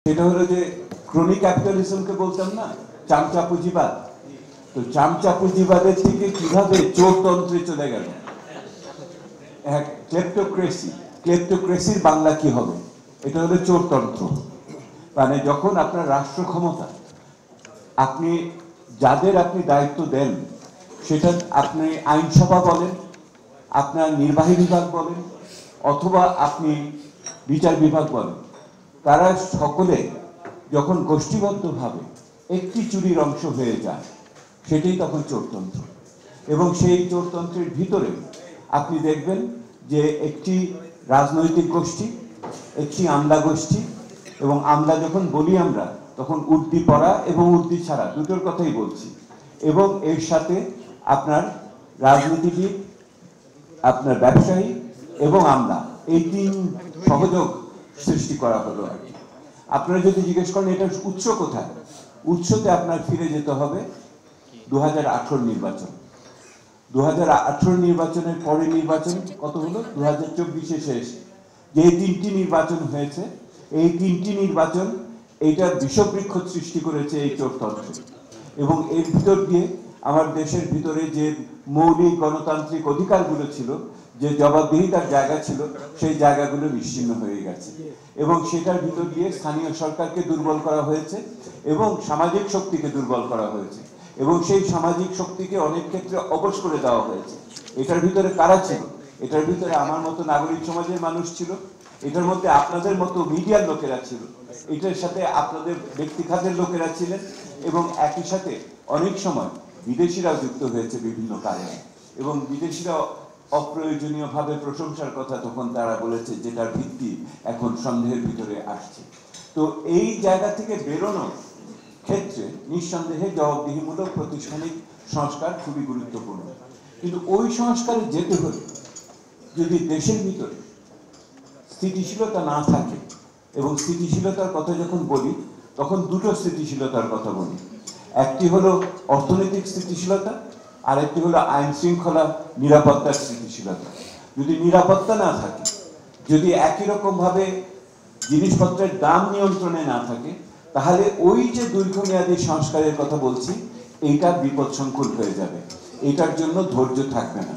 সেটা হলো যে ক্রনিক ক্যাপিটালিজমকে বলতাম না, চামচা পুঁজিবাদ। তো চামচা পুঁজিবাদের থেকে কিভাবে চোরতন্ত্রে চলে গেল, ক্লেপ্টোক্রেসির বাংলা কি হবে? এটা হলো চোরতন্ত্র। মানে যখন আপনার রাষ্ট্র ক্ষমতা, আপনি যাদের আপনি দায়িত্ব দেন, সেটা আপনি আইনসভা বলেন, আপনার নির্বাহী বিভাগ বলেন, অথবা আপনি বিচার বিভাগ বলেন, তারা সকলে যখন গোষ্ঠীবদ্ধভাবে একটি চুরির অংশ হয়ে যায়, সেটাই তখন চোরতন্ত্র। এবং সেই চোরতন্ত্রের ভিতরে আপনি দেখবেন যে একটি রাজনৈতিক গোষ্ঠী, একটি আমলা গোষ্ঠী, এবং আমলা যখন বলি আমরা তখন উর্দি পড়া এবং উর্দি ছাড়া দুটোর কথাই বলছি, এবং এর সাথে আপনার রাজনীতিবিদ, আপনার ব্যবসায়ী এবং আমলা, এই তিন সহযোগ সৃষ্টি করা হলো আর কি। আপনারা যদি জিজ্ঞেস করেন এটার উৎস কোথায়, উৎসতে আপনার ফিরে যেতে হবে 2018 নির্বাচন। 2018 নির্বাচনের পরে নির্বাচন কত হলো? 2024-এ শেষ। যে তিনটি নির্বাচন হয়েছে, এই তিনটি নির্বাচন এইটার বিষবৃক্ষ সৃষ্টি করেছে এই চোরতন্ত্রে। এবং এর ভিতর দিয়ে আমার দেশের ভিতরে যে মৌলিক গণতান্ত্রিক অধিকারগুলো ছিল, যে জবাবদিহিতার জায়গা ছিল, সেই জায়গাগুলো নিশ্চিহ্ন হয়ে গেছে। এবং সেটার ভিতর দিয়ে স্থানীয় সরকারকে দুর্বল করা হয়েছে এবং সামাজিক শক্তিকে দুর্বল করা হয়েছে, এবং সেই সামাজিক শক্তিকে অনেক ক্ষেত্রে অবশ করে দেওয়া হয়েছে। এটার ভিতরে কারা ছিল? এটার ভিতরে আমার মতো নাগরিক সমাজের মানুষ ছিল, এটার মধ্যে আপনাদের মতো মিডিয়ার লোকেরা ছিল, এটার সাথে আপনাদের ব্যক্তিখাতের লোকেরা ছিলেন, এবং একই সাথে অনেক সময় বিদেশিরাও যুক্ত হয়েছে বিভিন্ন কারণে। এবং বিদেশিরা অপ্রয়োজনীয়ভাবে প্রশংসার কথা তখন তারা বলেছে, যেটার ভিত্তি এখন সন্দেহের ভিতরে আসছে। তো এই জায়গা থেকে বেরোনোর ক্ষেত্রে নিঃসন্দেহে জবাবদিহিমূলক প্রাতিষ্ঠানিক সংস্কার খুবই গুরুত্বপূর্ণ। কিন্তু ওই সংস্কারে যেতে হলে যদি দেশের ভিতরে স্থিতিশীলতা না থাকে, এবং স্থিতিশীলতার কথা যখন বলি তখন দুটো স্থিতিশীলতার কথা বলি। একটি হলো অর্থনৈতিক স্থিতিশীলতা, আর একটি হলো আইন শৃঙ্খলা নিরাপত্তার স্থিতিশীলতা। যদি নিরাপত্তা না থাকে, যদি একই রকম ভাবে জিনিসপত্রের দাম নিয়ন্ত্রণে না থাকে, তাহলে ওই যে দীর্ঘমেয়াদী সংস্কারের কথা বলছি, এইটা বিপদসংকুল হয়ে যাবে, এটার জন্য ধৈর্য থাকবে না।